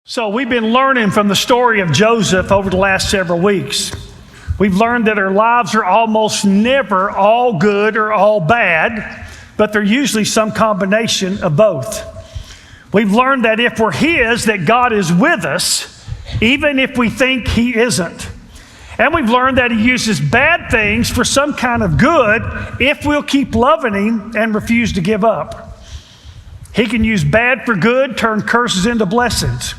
So we've been learning from the story of Joseph over the last several weeks. We've learned that our lives are almost never all good or all bad, but they're usually some combination of both. We've learned that if we're His, that God is with us, even if we think He isn't. And we've learned that He uses bad things for some kind of good if we'll keep loving Him and refuse to give up. He can use bad for good, turn curses into blessings.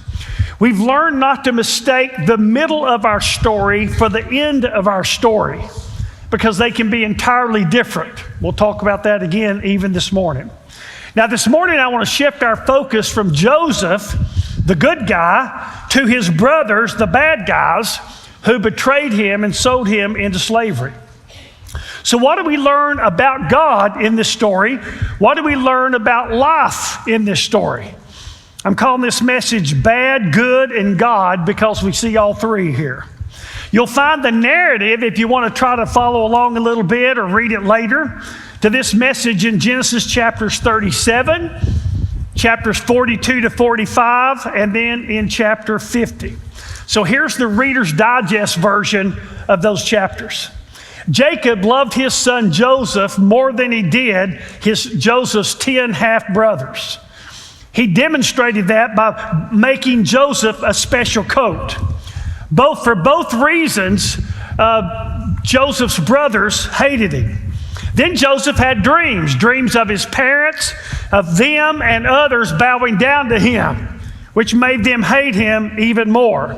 We've learned not to mistake the middle of our story for the end of our story, because they can be entirely different. We'll talk about that again even this morning. Now this morning I want to shift our focus from Joseph, the good guy, to his brothers, the bad guys, who betrayed him and sold him into slavery. So what do we learn about God in this story? What do we learn about life in this story? I'm calling this message Bad, Good, and God because we see all three here. You'll find the narrative, if you want to try to follow along a little bit or read it later, to this message in Genesis chapters 37, chapters 42 to 45, and then in chapter 50. So here's the Reader's Digest version of those chapters. Jacob loved his son Joseph more than he did Joseph's 10 half-brothers. He demonstrated that by making Joseph a special coat. For both reasons, Joseph's brothers hated him. Then Joseph had dreams of his parents, of them and others bowing down to him, which made them hate him even more.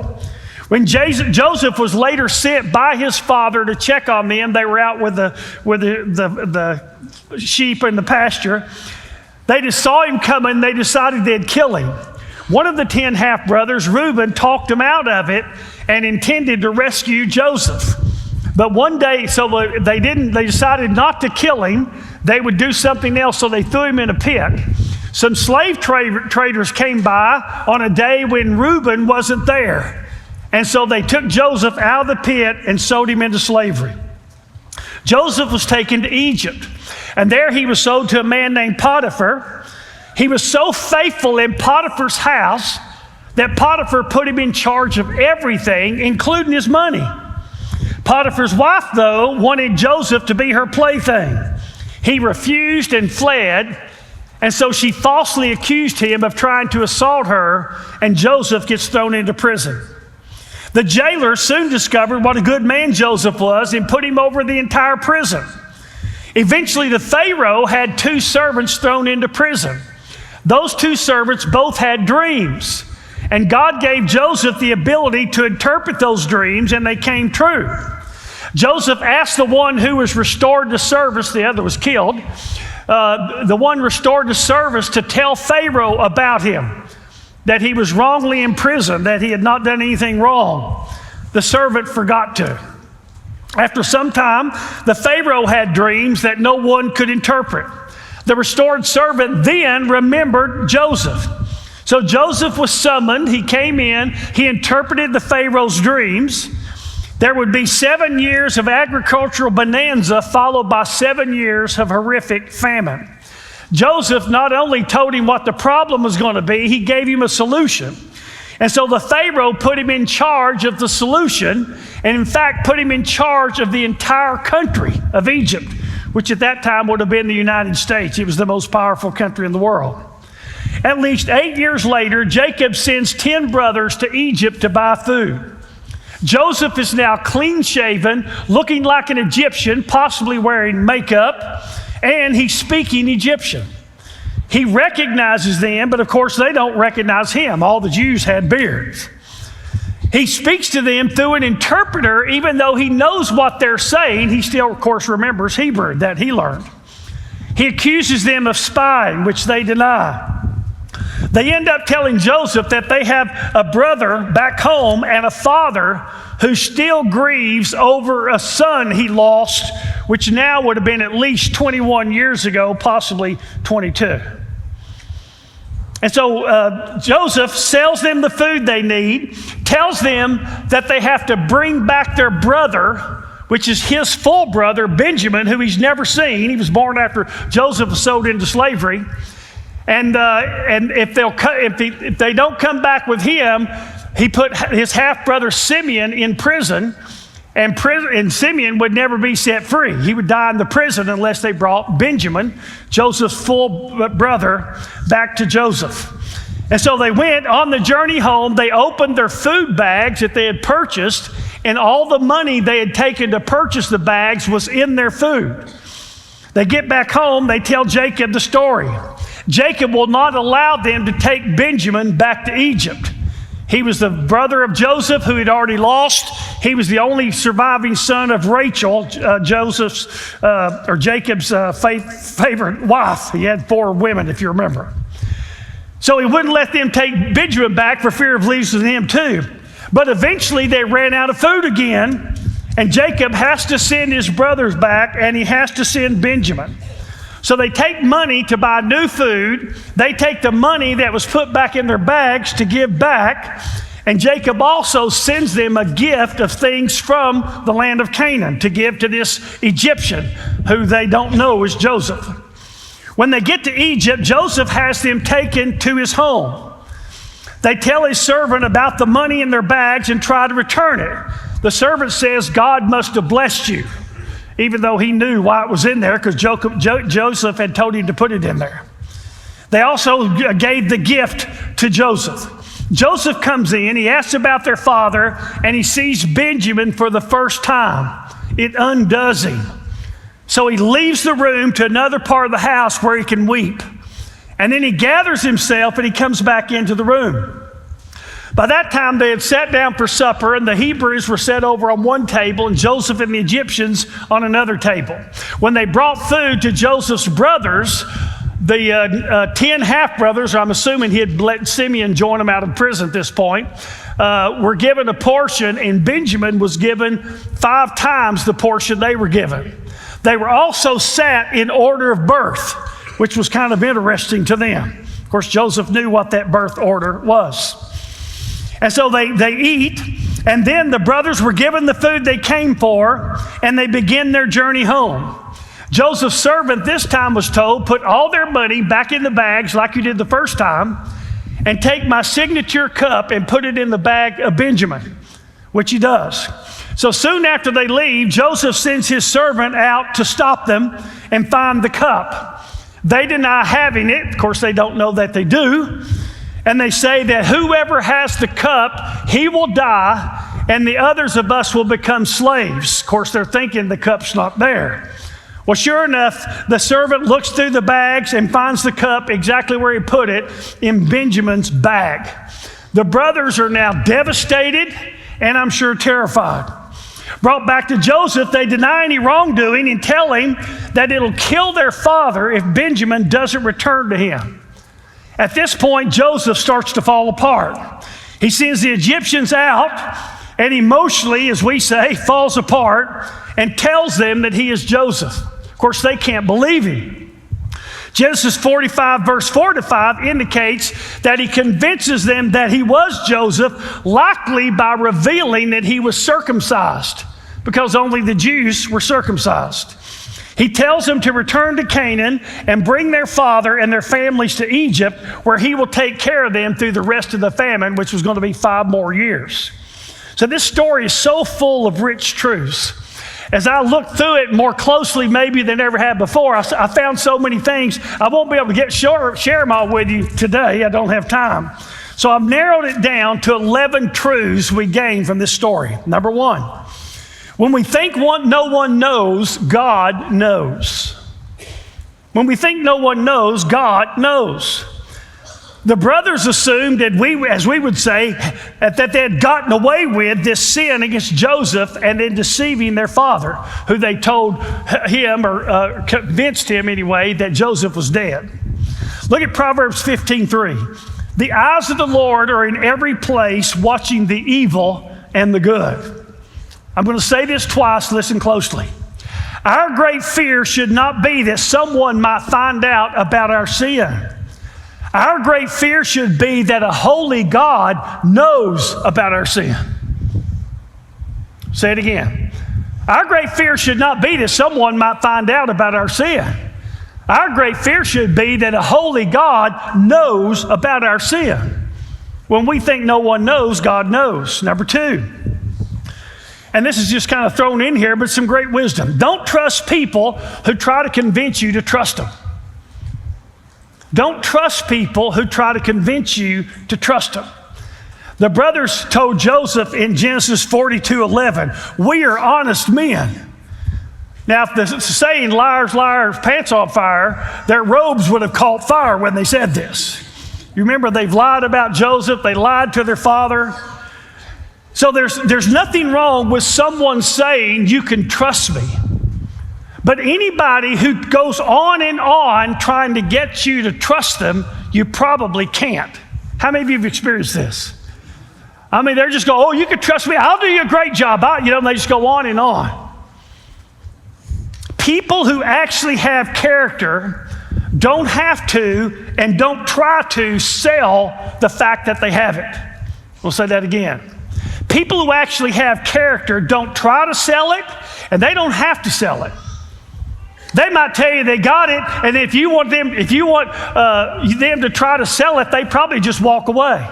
When Joseph was later sent by his father to check on them, they were out with the sheep in the pasture. They just saw him coming. They decided they'd kill him. One of the 10 half-brothers, Reuben, talked him out of it and intended to rescue Joseph. But one day, they decided not to kill him. They would do something else, so they threw him in a pit. Some slave traders came by on a day when Reuben wasn't there. And so they took Joseph out of the pit and sold him into slavery. Joseph was taken to Egypt, and there he was sold to a man named Potiphar. He was so faithful in Potiphar's house that Potiphar put him in charge of everything, including his money. Potiphar's wife, though, wanted Joseph to be her plaything. He refused and fled, and so she falsely accused him of trying to assault her, and Joseph gets thrown into prison. The jailer soon discovered what a good man Joseph was and put him over the entire prison. Eventually, the Pharaoh had 2 servants thrown into prison. Those 2 servants both had dreams, and God gave Joseph the ability to interpret those dreams, and they came true. Joseph asked the one who was restored to service, the other was killed, the one restored to service to tell Pharaoh about him, that he was wrongly imprisoned, that he had not done anything wrong. The servant forgot to. After some time, the Pharaoh had dreams that no one could interpret. The restored servant then remembered Joseph. So Joseph was summoned. He came in. He interpreted the Pharaoh's dreams. There would be 7 years of agricultural bonanza followed by 7 years of horrific famine. Joseph not only told him what the problem was going to be, he gave him a solution. And so the Pharaoh put him in charge of the solution, and in fact put him in charge of the entire country of Egypt, which at that time would have been the United States. It was the most powerful country in the world. At least 8 years later, Jacob sends 10 brothers to Egypt to buy food. Joseph is now clean-shaven, looking like an Egyptian, possibly wearing makeup, and he's speaking Egyptian. He recognizes them, but of course they don't recognize him. All the Jews had beards. He speaks to them through an interpreter, even though he knows what they're saying. He still, of course, remembers Hebrew that he learned. He accuses them of spying, which they deny. They end up telling Joseph that they have a brother back home and a father who still grieves over a son he lost, which now would have been at least 21 years ago, possibly 22. And so Joseph sells them the food they need, tells them that they have to bring back their brother, which is his full brother, Benjamin, who he's never seen. He was born after Joseph was sold into slavery. And if they don't come back with him, he put his half-brother Simeon in prison, and Simeon would never be set free. He would die in the prison unless they brought Benjamin, Joseph's full brother, back to Joseph. And so they went on the journey home. They opened their food bags that they had purchased, and all the money they had taken to purchase the bags was in their food. They get back home. They tell Jacob the story. Jacob will not allow them to take Benjamin back to Egypt. He was the brother of Joseph, who had already lost. He was the only surviving son of Rachel, Jacob's favorite wife. He had 4 women, if you remember. So he wouldn't let them take Benjamin back for fear of losing him too. But eventually they ran out of food again, and Jacob has to send his brothers back, and he has to send Benjamin. So they take money to buy new food. They take the money that was put back in their bags to give back. And Jacob also sends them a gift of things from the land of Canaan to give to this Egyptian who they don't know is Joseph. When they get to Egypt, Joseph has them taken to his home. They tell his servant about the money in their bags and try to return it. The servant says, God must have blessed you, even though he knew why it was in there, because Joseph had told him to put it in there. They also gave the gift to Joseph. Joseph comes in, he asks about their father, and he sees Benjamin for the first time. It undoes him. So he leaves the room to another part of the house where he can weep. And then he gathers himself and he comes back into the room. By that time, they had sat down for supper, and the Hebrews were set over on one table, and Joseph and the Egyptians on another table. When they brought food to Joseph's brothers, the 10 half-brothers, I'm assuming he had let Simeon join them out of prison at this point, were given a portion, and Benjamin was given 5 times the portion they were given. They were also sat in order of birth, which was kind of interesting to them. Of course, Joseph knew what that birth order was. And so they eat, and then the brothers were given the food they came for, and they begin their journey home. Joseph's servant this time was told, put all their money back in the bags like you did the first time, and take my signature cup and put it in the bag of Benjamin, which he does. So soon after they leave, Joseph sends his servant out to stop them and find the cup. They deny having it. Of course, they don't know that they do. And they say that whoever has the cup, he will die, and the others of us will become slaves. Of course, they're thinking the cup's not there. Well, sure enough, the servant looks through the bags and finds the cup exactly where he put it, in Benjamin's bag. The brothers are now devastated, and I'm sure terrified. Brought back to Joseph, they deny any wrongdoing and tell him that it'll kill their father if Benjamin doesn't return to him. At this point, Joseph starts to fall apart. He sends the Egyptians out and emotionally, as we say, falls apart and tells them that he is Joseph. Of course, they can't believe him. Genesis 45, verse 4-5 indicates that he convinces them that he was Joseph, likely by revealing that he was circumcised, because only the Jews were circumcised. He tells them to return to Canaan and bring their father and their families to Egypt, where he will take care of them through the rest of the famine, which was going to be 5 more years. So this story is so full of rich truths. As I looked through it more closely maybe than ever had before, I found so many things. I won't be able to share them all with you today. I don't have time. So I've narrowed it down to 11 truths we gain from this story. Number 1, when we think no one knows, God knows. When we think no one knows, God knows. The brothers assumed that as we would say, that they had gotten away with this sin against Joseph and in deceiving their father, who they told him, or convinced him anyway, that Joseph was dead. Look at Proverbs 15:3. The eyes of the Lord are in every place, watching the evil and the good. I'm going to say this twice, listen closely. Our great fear should not be that someone might find out about our sin. Our great fear should be that a holy God knows about our sin. Say it again. Our great fear should not be that someone might find out about our sin. Our great fear should be that a holy God knows about our sin. When we think no one knows, God knows. Number two, and this is just kind of thrown in here, but some great wisdom. Don't trust people who try to convince you to trust them. Don't trust people who try to convince you to trust them. The brothers told Joseph in Genesis 42:11, "We are honest men." Now, if the saying, liars, liars, pants on fire, their robes would have caught fire when they said this. You remember, they've lied about Joseph. They lied to their father. So there's nothing wrong with someone saying, you can trust me. But anybody who goes on and on trying to get you to trust them, you probably can't. How many of you have experienced this? I mean, they're just go, oh, you can trust me. I'll do you a great job. And they just go on and on. People who actually have character don't have to and don't try to sell the fact that they have it. We'll say that again. People who actually have character don't try to sell it, and they don't have to sell it. They might tell you they got it, and if you want them to try to sell it, they probably just walk away.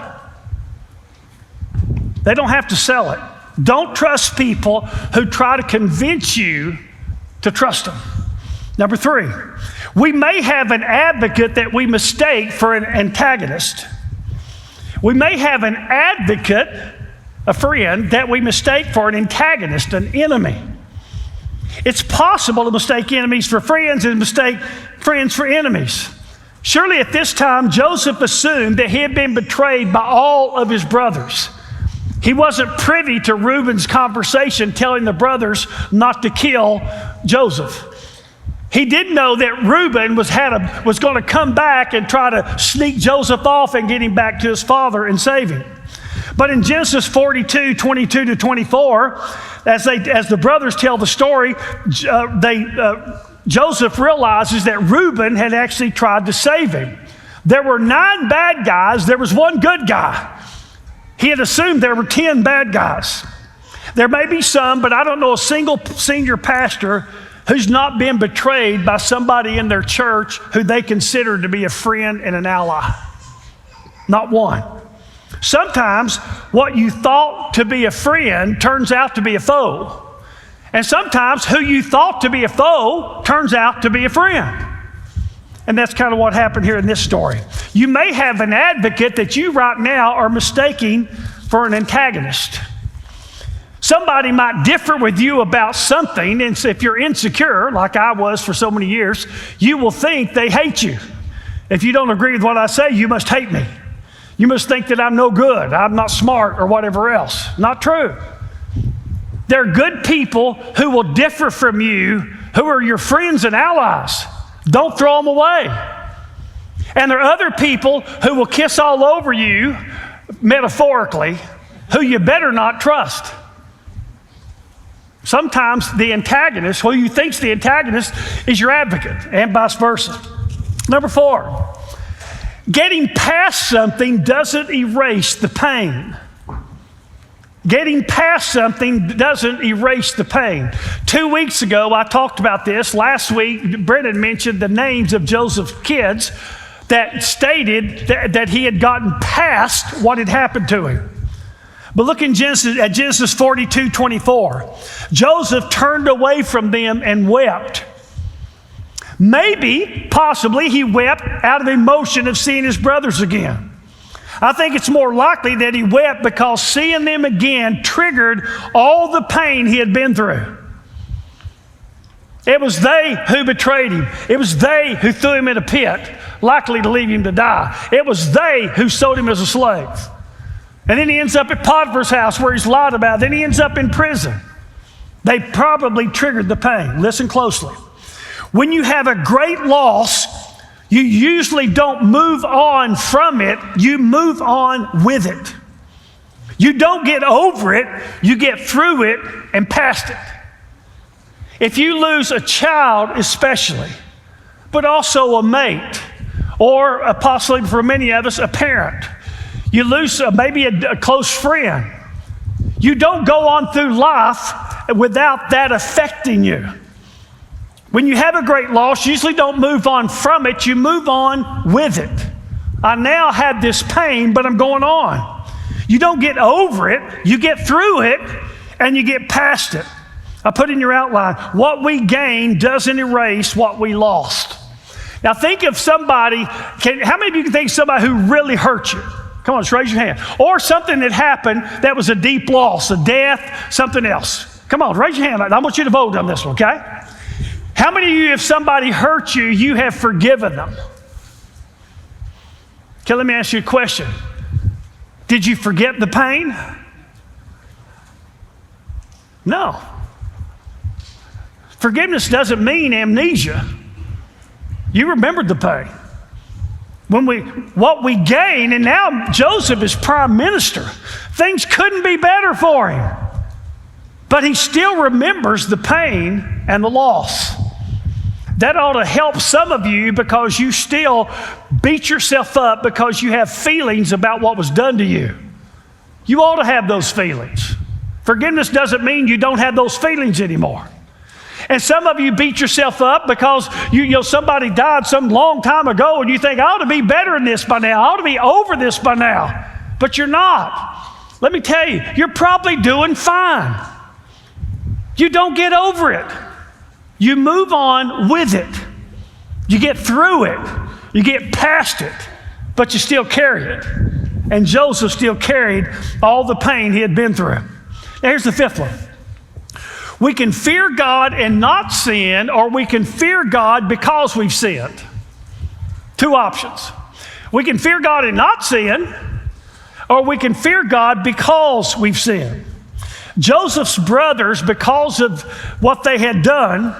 They don't have to sell it. Don't trust people who try to convince you to trust them. Number three, we may have an advocate that we mistake for an antagonist. We may have an advocate, a friend, that we mistake for an antagonist, an enemy. It's possible to mistake enemies for friends and mistake friends for enemies. Surely at this time, Joseph assumed that he had been betrayed by all of his brothers. He wasn't privy to Reuben's conversation telling the brothers not to kill Joseph. He did know that Reuben was going to come back and try to sneak Joseph off and get him back to his father and save him. But in Genesis 42:22-24, as the brothers tell the story, Joseph realizes that Reuben had actually tried to save him. There were 9 bad guys. There was 1 good guy. He had assumed there were 10 bad guys. There may be some, but I don't know a single senior pastor who's not been betrayed by somebody in their church who they consider to be a friend and an ally. Not one. Sometimes what you thought to be a friend turns out to be a foe. And sometimes who you thought to be a foe turns out to be a friend. And that's kind of what happened here in this story. You may have an advocate that you right now are mistaking for an antagonist. Somebody might differ with you about something, and if you're insecure, like I was for so many years, you will think they hate you. If you don't agree with what I say, you must hate me. You must think that I'm no good, I'm not smart, or whatever else. Not true. There are good people who will differ from you, who are your friends and allies. Don't throw them away. And there are other people who will kiss all over you, metaphorically, who you better not trust. Sometimes the antagonist, who you think's the antagonist, is your advocate, and vice versa. Number 4, getting past something doesn't erase the pain. Getting past something doesn't erase the pain. 2 weeks ago, I talked about this. Last week, Brennan mentioned the names of Joseph's kids that stated that he had gotten past what had happened to him. But look in Genesis 42:24. Joseph turned away from them and wept. Maybe, possibly, he wept out of emotion of seeing his brothers again. I think it's more likely that he wept because seeing them again triggered all the pain he had been through. It was they who betrayed him. It was they who threw him in a pit, likely to leave him to die. It was they who sold him as a slave. And then he ends up at Potiphar's house where he's lied about. Then he ends up in prison. They probably triggered the pain. Listen closely. When you have a great loss, you usually don't move on from it, you move on with it. You don't get over it, you get through it and past it. If you lose a child especially, but also a mate, or possibly for many of us, a parent, you lose maybe a close friend, you don't go on through life without that affecting you. When you have a great loss, you usually don't move on from it, you move on with it. I now have this pain, but I'm going on. You don't get over it, you get through it, and you get past it. I put in your outline, what we gain doesn't erase what we lost. Now think of somebody, how many of you can think of somebody who really hurt you? Come on, just raise your hand. Or something that happened that was a deep loss, a death, something else. Come on, raise your hand. I want you to vote on this one, okay? How many of you, if somebody hurt you, you have forgiven them? Okay, let me ask you a question. Did you forget the pain? No. Forgiveness doesn't mean amnesia. You remembered the pain. What we gain, and now Joseph is prime minister. Things couldn't be better for him. But he still remembers the pain and the loss. That ought to help some of you because you still beat yourself up because you have feelings about what was done to you. You ought to have those feelings. Forgiveness doesn't mean you don't have those feelings anymore. And some of you beat yourself up because you know somebody died some long time ago and you think, I ought to be better than this by now. I ought to be over this by now. But you're not. Let me tell you, you're probably doing fine. You don't get over it. You move on with it. You get through it. You get past it. But you still carry it. And Joseph still carried all the pain he had been through. Now here's the fifth one. We can fear God and not sin, or we can fear God because we've sinned. Two options. We can fear God and not sin, or we can fear God because we've sinned. Joseph's brothers, because of what they had done,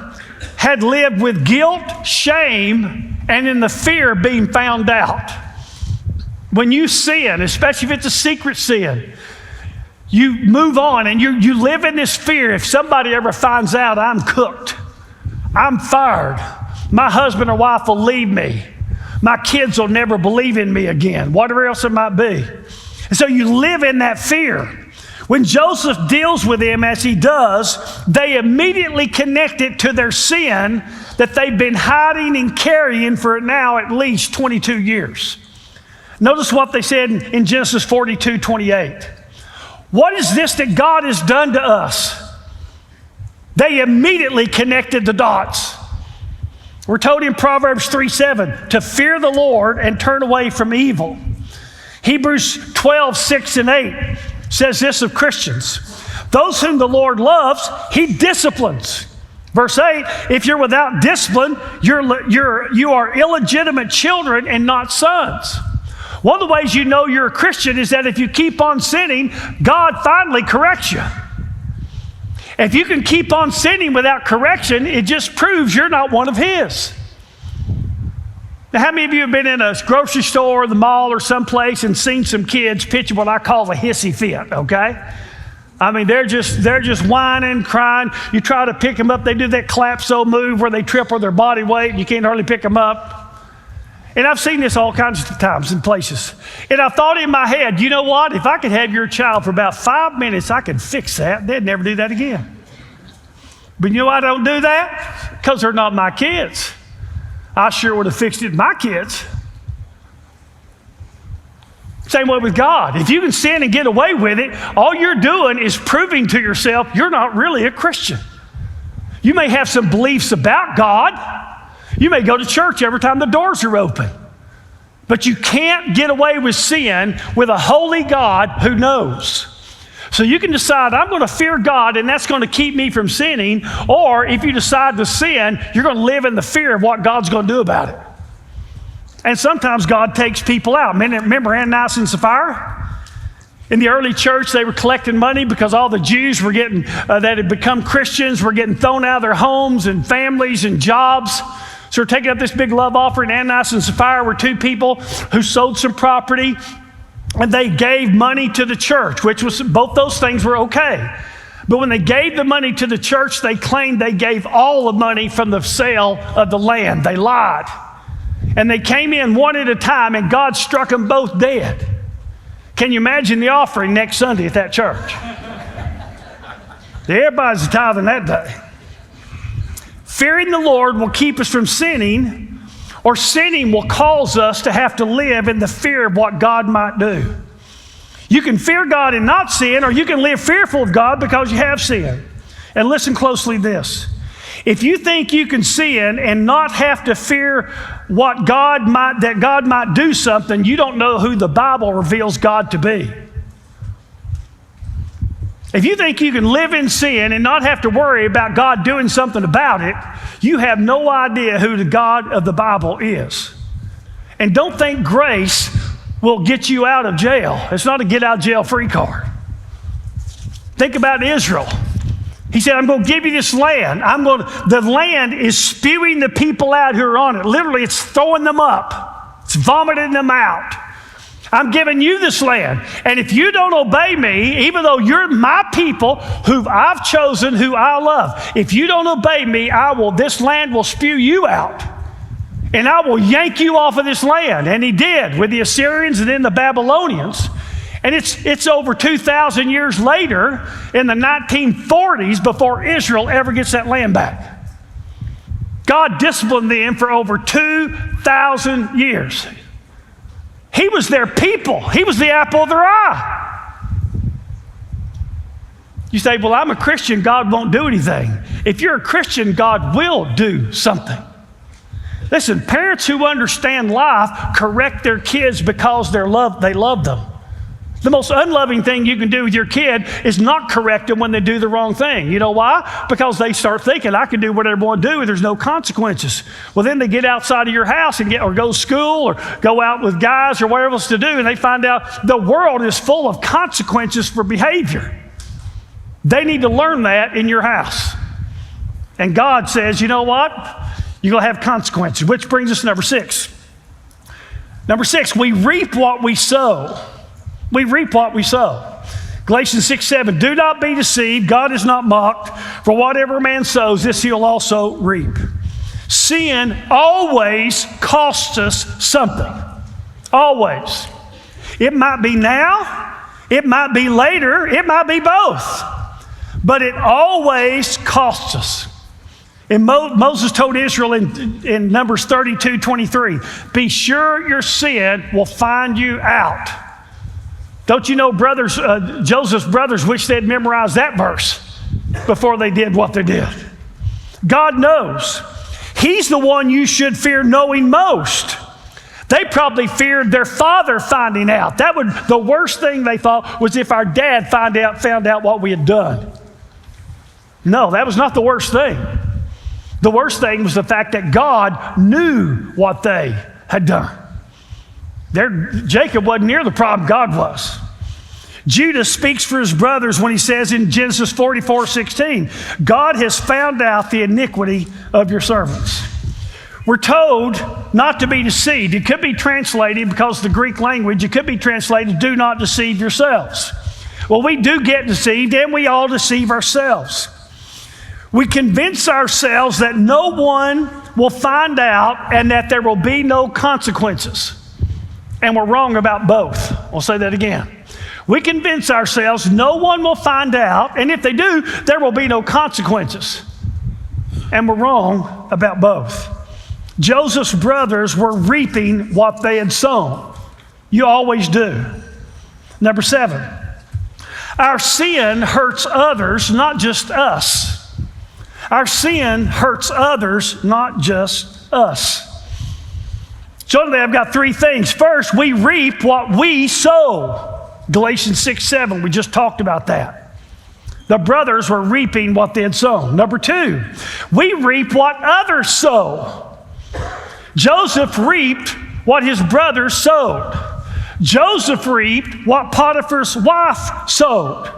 had lived with guilt, shame, and in the fear of being found out. When you sin, especially if it's a secret sin, you move on and you live in this fear. If somebody ever finds out, I'm cooked. I'm fired. My husband or wife will leave me. My kids will never believe in me again, whatever else it might be. And so you live in that fear. When Joseph deals with them as he does, they immediately connect it to their sin that they've been hiding and carrying for now at least 22 years. Notice what they said in Genesis 42:28. What is this that God has done to us? They immediately connected the dots. We're told in Proverbs 3:7 to fear the Lord and turn away from evil. Hebrews 12:6-8 says this of Christians. Those whom the Lord loves, he disciplines. Verse 8, if you're without discipline, you are illegitimate children and not sons. One of the ways you know you're a Christian is that if you keep on sinning, God finally corrects you. If you can keep on sinning without correction, it just proves you're not one of his. Now, how many of you have been in a grocery store or the mall or someplace and seen some kids pitch what I call a hissy fit, okay? I mean, they're just whining, crying. You try to pick them up, they do that clap-so move where they trip with their body weight and you can't hardly pick them up. And I've seen this all kinds of times and places. And I thought in my head, you know what? If I could have your child for about 5 minutes, I could fix that. They'd never do that again. But you know why I don't do that? Because they're not my kids. I sure would have fixed it with my kids. Same way with God. If you can sin and get away with it, all you're doing is proving to yourself you're not really a Christian. You may have some beliefs about God. You may go to church every time the doors are open. But you can't get away with sin with a holy God who knows. So you can decide, I'm going to fear God and that's going to keep me from sinning. Or if you decide to sin, you're going to live in the fear of what God's going to do about it. And sometimes God takes people out. Remember Ananias and Sapphira? In the early church, they were collecting money because all the Jews were getting, that had become Christians, were getting thrown out of their homes and families and jobs. So we're taking up this big love offering. Ananias and Sapphira were two people who sold some property and they gave money to the church, which was, both those things were okay. But when they gave the money to the church, they claimed they gave all the money from the sale of the land. They lied. And they came in one at a time and God struck them both dead. Can you imagine the offering next Sunday at that church? Everybody's tithing that day. Fearing the Lord will keep us from sinning, or sinning will cause us to have to live in the fear of what God might do. You can fear God and not sin, or you can live fearful of God because you have sinned. And listen closely to this. If you think you can sin and not have to fear that God might do something, you don't know who the Bible reveals God to be. If you think you can live in sin and not have to worry about God doing something about it, you have no idea who the God of the Bible is. And don't think grace will get you out of jail. It's not a get out of jail free card. Think about Israel. He said, I'm going to give you this land. The land is spewing the people out who are on it. Literally, it's throwing them up. It's vomiting them out. I'm giving you this land. And if you don't obey me, even though you're my people who I've chosen, who I love, if you don't obey me, this land will spew you out. And I will yank you off of this land. And he did with the Assyrians and then the Babylonians. And it's over 2,000 years later in the 1940s before Israel ever gets that land back. God disciplined them for over 2,000 years. He was their people. He was the apple of their eye. You say, well, I'm a Christian, God won't do anything. If you're a Christian, God will do something. Listen, parents who understand life correct their kids because they love them. The most unloving thing you can do with your kid is not correct them when they do the wrong thing. You know why? Because they start thinking, I can do whatever I want to do and there's no consequences. Well, then they get outside of your house or go to school or go out with guys or whatever else to do, and they find out the world is full of consequences for behavior. They need to learn that in your house. And God says, you know what? You're going to have consequences, which brings us to number 6. Number 6, we reap what we sow. We reap what we sow. Galatians 6:7, do not be deceived. God is not mocked. For whatever a man sows, this he'll also reap. Sin always costs us something. Always. It might be now. It might be later. It might be both. But it always costs us. And Moses told Israel in Numbers 32:23, be sure your sin will find you out. Don't you know Joseph's brothers wish they'd memorized that verse before they did what they did. God knows. He's the one you should fear knowing most. They probably feared their father finding out. The worst thing they thought was if our dad found out what we had done. No, that was not the worst thing. The worst thing was the fact that God knew what they had done. Jacob wasn't near the problem, God was. Judah speaks for his brothers when he says in Genesis 44:16, God has found out the iniquity of your servants. We're told not to be deceived. It could be translated, because of the Greek language, it could be translated, do not deceive yourselves. Well, we do get deceived, and we all deceive ourselves. We convince ourselves that no one will find out and that there will be no consequences. And we're wrong about both. I'll say that again. We convince ourselves no one will find out, and if they do, there will be no consequences. And we're wrong about both. Joseph's brothers were reaping what they had sown. You always do. Number 7, our sin hurts others, not just us. Our sin hurts others, not just us. So today I've got 3 things. First, we reap what we sow. Galatians 6:7, we just talked about that. The brothers were reaping what they had sown. Number 2, we reap what others sow. Joseph reaped what his brothers sowed. Joseph reaped what Potiphar's wife sowed.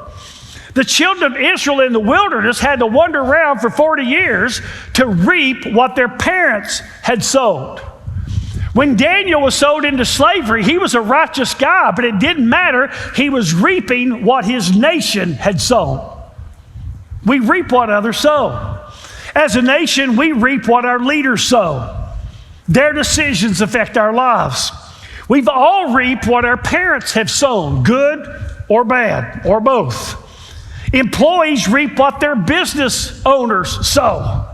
The children of Israel in the wilderness had to wander around for 40 years to reap what their parents had sowed. When Daniel was sold into slavery, he was a righteous guy, but it didn't matter. He was reaping what his nation had sown. We reap what others sow. As a nation, we reap what our leaders sow. Their decisions affect our lives. We've all reaped what our parents have sown, good or bad, or both. Employees reap what their business owners sow.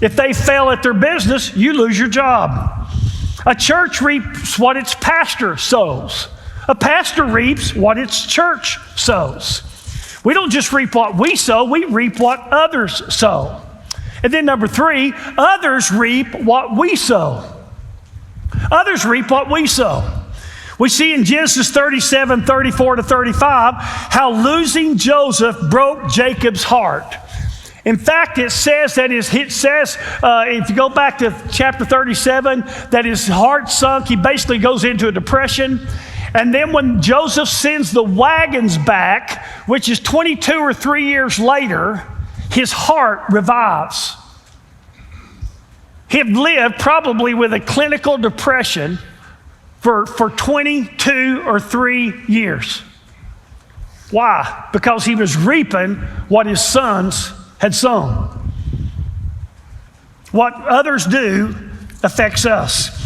If they fail at their business, you lose your job. A church reaps what its pastor sows. A pastor reaps what its church sows. We don't just reap what we sow, we reap what others sow. And then number 3, others reap what we sow. Others reap what we sow. We see in Genesis 37, 34 to 35, how losing Joseph broke Jacob's heart. In fact, it says, if you go back to chapter 37, that his heart sunk. He basically goes into a depression. And then when Joseph sends the wagons back, which is 22 or 3 years later, his heart revives. He had lived probably with a clinical depression for 22 or 3 years. Why? Because he was reaping what his sons had sown. What others do affects us.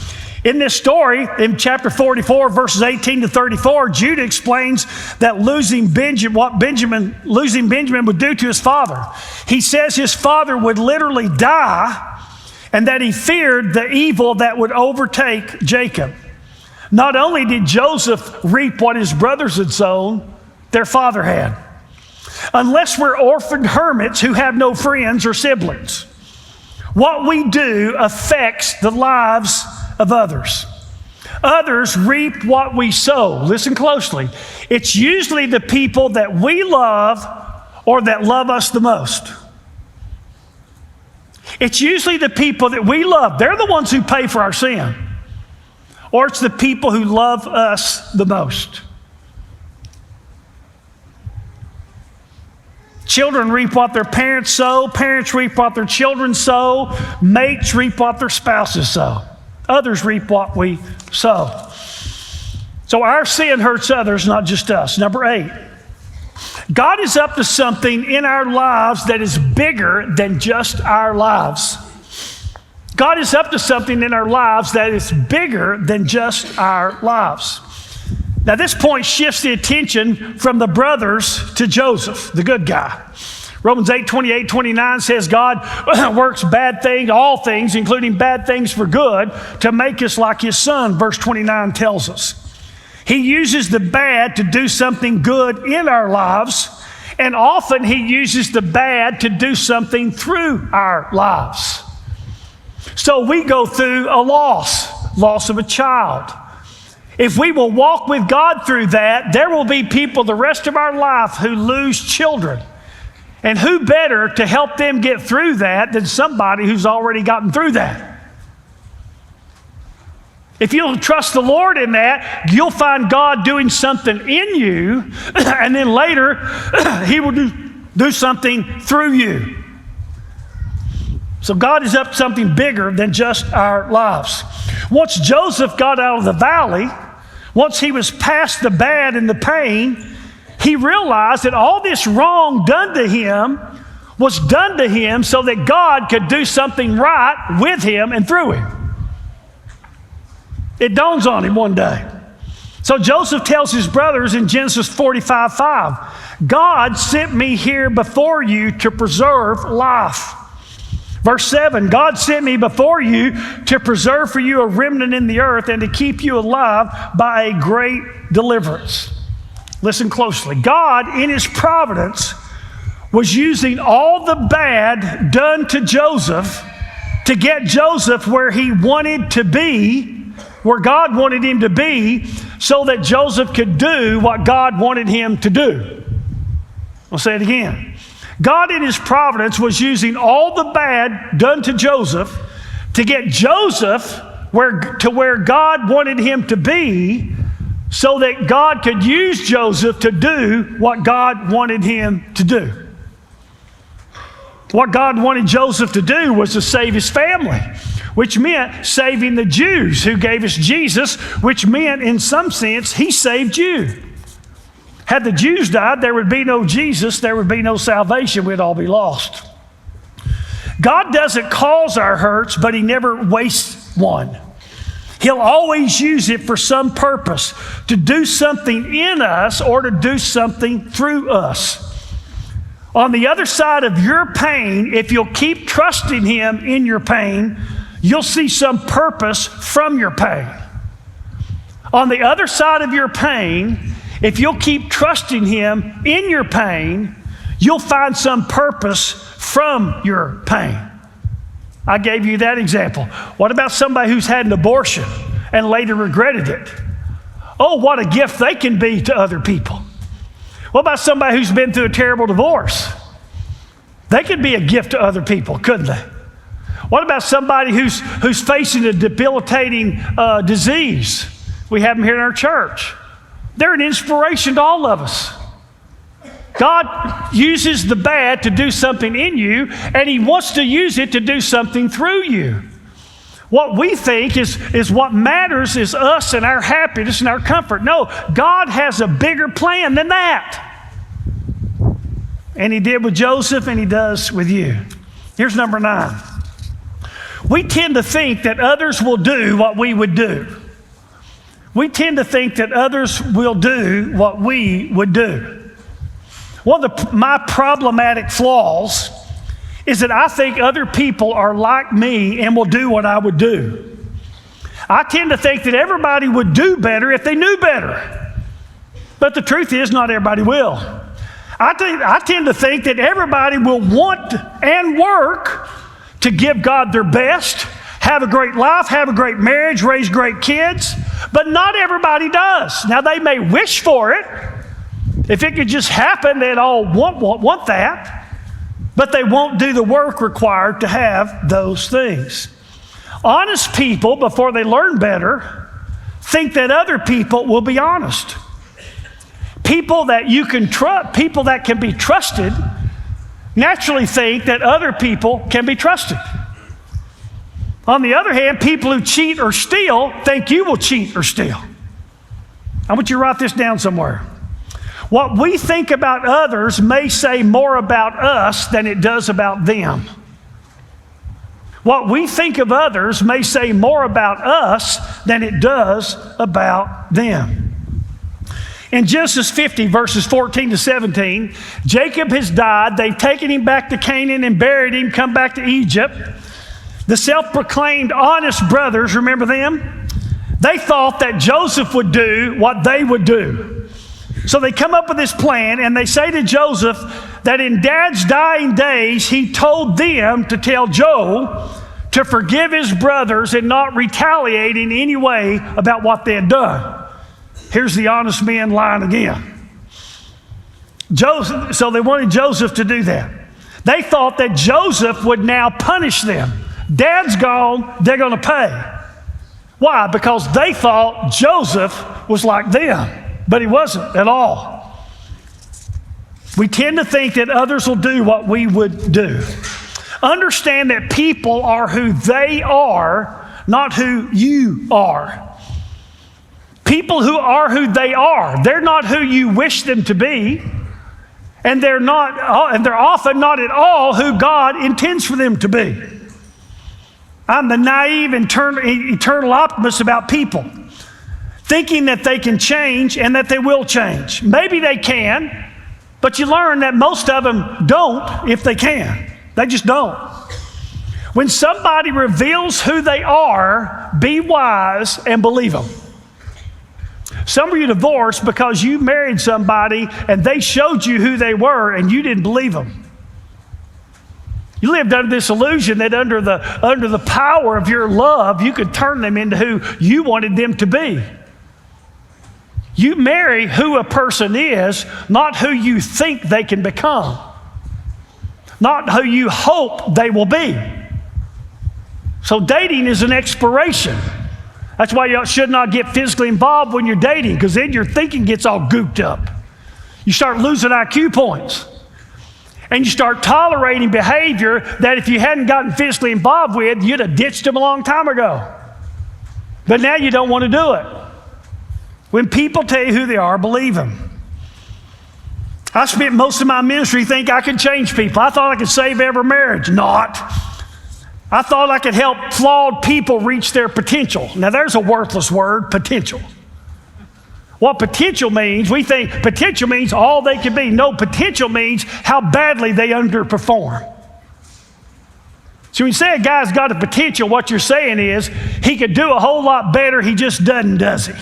In this story, in chapter 44, verses 18 to 34, Judah explains that losing Benjamin would do to his father. He says his father would literally die, and that he feared the evil that would overtake Jacob. Not only did Joseph reap what his brothers had sown, their father had. Unless we're orphaned hermits who have no friends or siblings, what we do affects the lives of others. Others reap what we sow. Listen closely. It's usually the people that we love or that love us the most. It's usually the people that we love. They're the ones who pay for our sin. Or it's the people who love us the most. Children reap what their parents sow. Parents reap what their children sow. Mates reap what their spouses sow. Others reap what we sow. So our sin hurts others, not just us. Number 8, God is up to something in our lives that is bigger than just our lives. God is up to something in our lives that is bigger than just our lives. Now, this point shifts the attention from the brothers to Joseph, the good guy. Romans 8, 28, 29 says God works bad things, all things, including bad things for good, to make us like his son, verse 29 tells us. He uses the bad to do something good in our lives, and often he uses the bad to do something through our lives. So we go through a loss of a child. If we will walk with God through that, there will be people the rest of our life who lose children. And who better to help them get through that than somebody who's already gotten through that? If you'll trust the Lord in that, you'll find God doing something in you, and then later he will do something through you. So God is up to something bigger than just our lives. Once Joseph got out of the valley, once he was past the bad and the pain, he realized that all this wrong done to him was done to him so that God could do something right with him and through him. It dawns on him one day. So Joseph tells his brothers in Genesis 45:5, God sent me here before you to preserve life. Verse 7, God sent me before you to preserve for you a remnant in the earth and to keep you alive by a great deliverance. Listen closely. God, in his providence, was using all the bad done to Joseph to get Joseph where he wanted to be, where God wanted him to be, so that Joseph could do what God wanted him to do. I'll say it again. God in his providence was using all the bad done to Joseph to get Joseph where God wanted him to be, so that God could use Joseph to do what God wanted him to do. What God wanted Joseph to do was to save his family, which meant saving the Jews who gave us Jesus, which meant in some sense he saved you. Had the Jews died, there would be no Jesus, there would be no salvation, we'd all be lost. God doesn't cause our hurts, but he never wastes one. He'll always use it for some purpose, to do something in us or to do something through us. On the other side of your pain, if you'll keep trusting Him in your pain, you'll see some purpose from your pain. On the other side of your pain, if you'll keep trusting Him in your pain, you'll find some purpose from your pain. I gave you that example. What about somebody who's had an abortion and later regretted it? Oh, what a gift they can be to other people. What about somebody who's been through a terrible divorce? They could be a gift to other people, couldn't they? What about somebody who's facing a debilitating disease? We have them here in our church. They're an inspiration to all of us. God uses the bad to do something in you, and He wants to use it to do something through you. What we think is what matters is us and our happiness and our comfort. No, God has a bigger plan than that. And He did with Joseph, and He does with you. Here's number 9. We tend to think that others will do what we would do. We tend to think that others will do what we would do. One of my problematic flaws is that I think other people are like me and will do what I would do. I tend to think that everybody would do better if they knew better. But the truth is, not everybody will. I tend to think that everybody will want and work to give God their best, have a great life, have a great marriage, raise great kids, but not everybody does. Now, they may wish for it. If it could just happen, they'd all want that. But they won't do the work required to have those things. Honest people, before they learn better, think that other people will be honest. People that you can trust, people that can be trusted, naturally think that other people can be trusted. On the other hand, people who cheat or steal think you will cheat or steal. I want you to write this down somewhere. What we think about others may say more about us than it does about them. What we think of others may say more about us than it does about them. In Genesis 50, verses 14 to 17, Jacob has died. They've taken him back to Canaan and buried him, come back to Egypt. The self-proclaimed honest brothers, remember them? They thought that Joseph would do what they would do. So they come up with this plan, and they say to Joseph that in Dad's dying days, he told them to tell Joe to forgive his brothers and not retaliate in any way about what they had done. Here's the honest men lying again. So they wanted Joseph to do that. They thought that Joseph would now punish them. Dad's gone, they're going to pay. Why? Because they thought Joseph was like them. But he wasn't at all. We tend to think that others will do what we would do. Understand that people are who they are, not who you are. People who are who they are, they're not who you wish them to be, and they're often not at all who God intends for them to be. I'm the naive, eternal optimist about people, thinking that they can change and that they will change. Maybe they can, but you learn that most of them don't if they can. They just don't. When somebody reveals who they are, be wise and believe them. Some of you divorced because you married somebody and they showed you who they were and you didn't believe them. You lived under this illusion that under the power of your love, you could turn them into who you wanted them to be. You marry who a person is, not who you think they can become, not who you hope they will be. So dating is an exploration. That's why you should not get physically involved when you're dating, because then your thinking gets all gooped up. You start losing IQ points. And you start tolerating behavior that if you hadn't gotten physically involved with, you'd have ditched them a long time ago. But now you don't want to do it. When people tell you who they are, believe them. I spent most of my ministry thinking I could change people. I thought I could save every marriage. Not. I thought I could help flawed people reach their potential. Now there's a worthless word, potential. What potential means, we think potential means all they can be. No, potential means how badly they underperform. So when you say a guy's got a potential, what you're saying is he could do a whole lot better, he just doesn't, does he?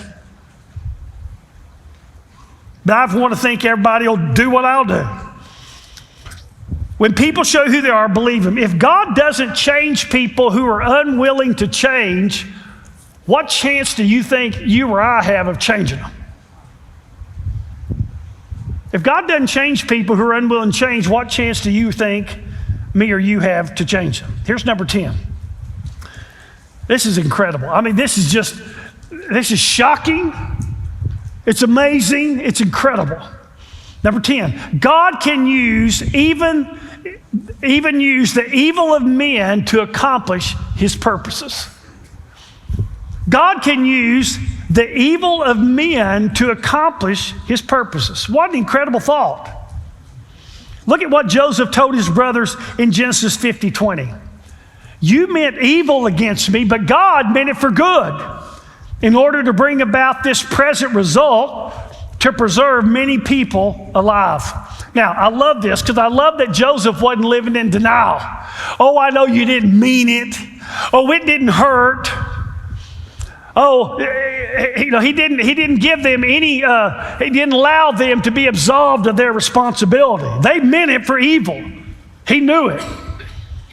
But I want to think everybody will do what I'll do. When people show who they are, believe them. If God doesn't change people who are unwilling to change, what chance do you think you or I have of changing them? If God doesn't change people who are unwilling to change, what chance do you think me or you have to change them? Here's number 10. This is incredible. I mean, this is shocking. It's amazing. It's incredible. Number 10, God can use even use the evil of men to accomplish his purposes. God can use the evil of men to accomplish his purposes. What an incredible thought. Look at what Joseph told his brothers in Genesis 50:20. You meant evil against me, but God meant it for good, in order to bring about this present result, to preserve many people alive. Now, I love this because I love that Joseph wasn't living in denial. Oh, I know you didn't mean it. Oh, it didn't hurt. Oh, he didn't give them any, he didn't allow them to be absolved of their responsibility. They meant it for evil. He knew it.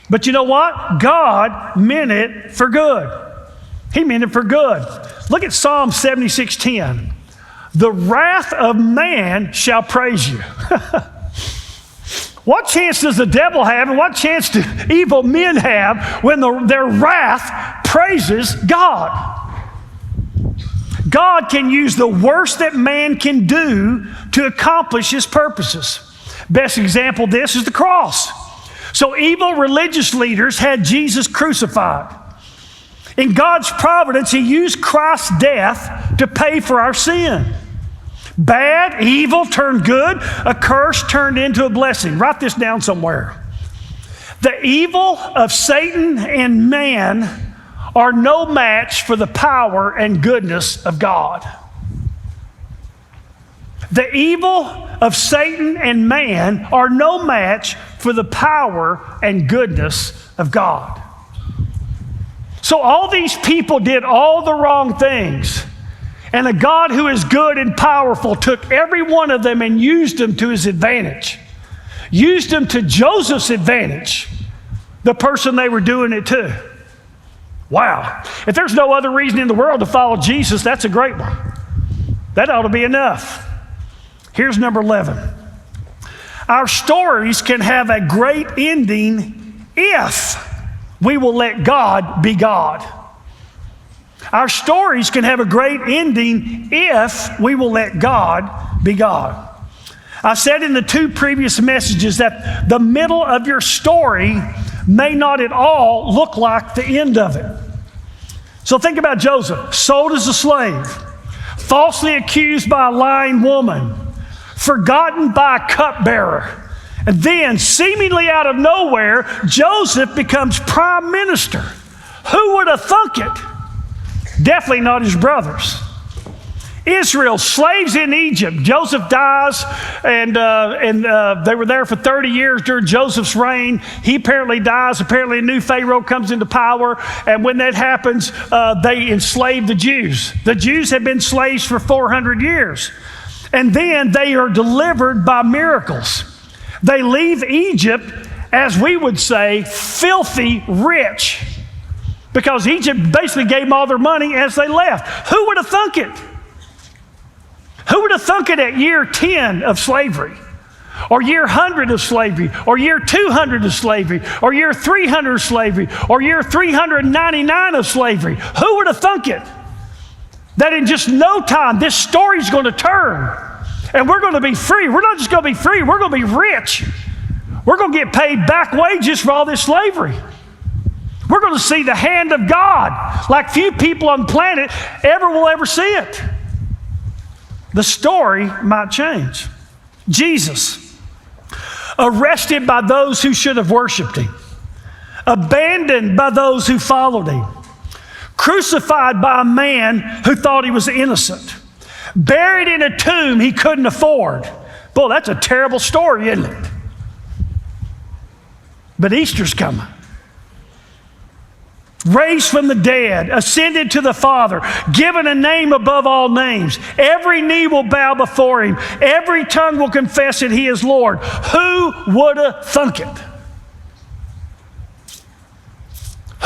But you know what? God meant it for good. He meant it for good. Look at Psalm 76:10. The wrath of man shall praise you. What chance does the devil have, and what chance do evil men have when their wrath praises God? God can use the worst that man can do to accomplish his purposes. Best example of this is the cross. So evil religious leaders had Jesus crucified. In God's providence, he used Christ's death to pay for our sin. Bad, evil turned good, a curse turned into a blessing. Write this down somewhere. The evil of Satan and man are no match for the power and goodness of God. The evil of Satan and man are no match for the power and goodness of God. So all these people did all the wrong things, and a God who is good and powerful took every one of them and used them to his advantage. Used them to Joseph's advantage, the person they were doing it to. Wow. If there's no other reason in the world to follow Jesus, that's a great one. That ought to be enough. Here's number 11. Our stories can have a great ending if we will let God be God. Our stories can have a great ending if we will let God be God. I said in the 2 previous messages that the middle of your story may not at all look like the end of it. So think about Joseph, sold as a slave, falsely accused by a lying woman, forgotten by a cupbearer, and then seemingly out of nowhere, Joseph becomes prime minister. Who would have thunk it? Definitely not his brothers. Israel, slaves in Egypt. Joseph dies, and they were there for 30 years during Joseph's reign. He apparently dies. Apparently a new Pharaoh comes into power, and when that happens, they enslave the Jews. The Jews had been slaves for 400 years, and then they are delivered by miracles. They leave Egypt, as we would say, filthy rich, because Egypt basically gave them all their money as they left. Who would have thunk it? Who would have thunk it at year 10 of slavery, or year 100 of slavery, or year 200 of slavery, or year 300 of slavery, or year 399 of slavery? Who would have thunk it? That in just no time, this story's going to turn, and we're going to be free. We're not just going to be free, we're going to be rich. We're going to get paid back wages for all this slavery. We're going to see the hand of God like few people on the planet will ever see it. The story might change. Jesus, arrested by those who should have worshiped him, abandoned by those who followed him, crucified by a man who thought he was innocent, buried in a tomb he couldn't afford. Boy, that's a terrible story, isn't it? But Easter's coming. Raised from the dead, ascended to the Father, given a name above all names. Every knee will bow before him. Every tongue will confess that he is Lord. Who would have thunk it?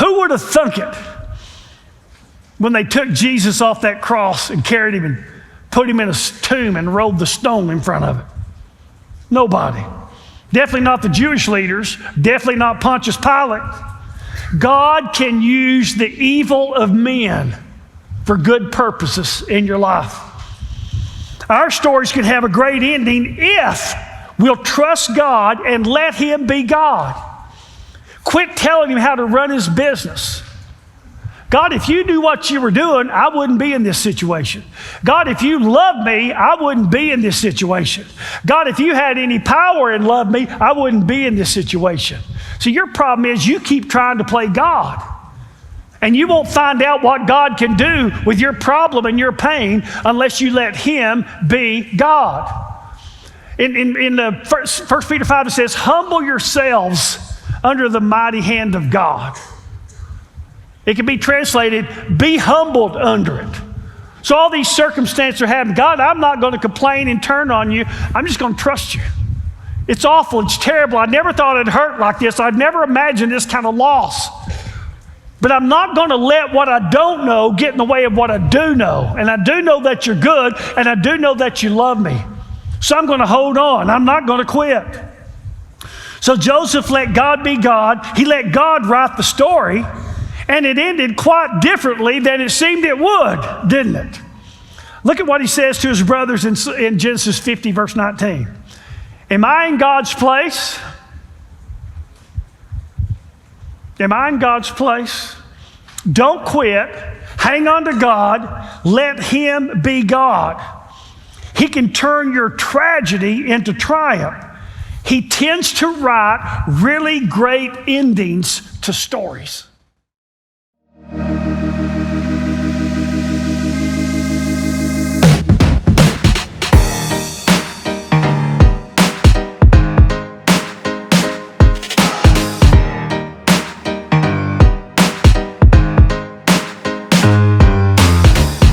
Who would have thunk it when they took Jesus off that cross and carried him and put him in a tomb and rolled the stone in front of it? Nobody. Definitely not the Jewish leaders. Definitely not Pontius Pilate. God can use the evil of men for good purposes in your life. Our stories can have a great ending if we'll trust God and let him be God. Quit telling him how to run his business. God, if you knew what you were doing, I wouldn't be in this situation. God, if you loved me, I wouldn't be in this situation. God, if you had any power and loved me, I wouldn't be in this situation. So your problem is you keep trying to play God. And you won't find out what God can do with your problem and your pain unless you let him be God. In the 1 Peter 5, it says, humble yourselves under the mighty hand of God. It can be translated, be humbled under it. So all these circumstances are happening. God, I'm not going to complain and turn on you. I'm just going to trust you. It's awful. It's terrible. I never thought it'd hurt like this. I've never imagined this kind of loss. But I'm not going to let what I don't know get in the way of what I do know. And I do know that you're good, and I do know that you love me. So I'm going to hold on. I'm not going to quit. So Joseph let God be God. He let God write the story. And it ended quite differently than it seemed it would, didn't it? Look at what he says to his brothers in Genesis 50, verse 19. Am I in God's place? Am I in God's place? Don't quit. Hang on to God. Let him be God. He can turn your tragedy into triumph. He tends to write really great endings to stories.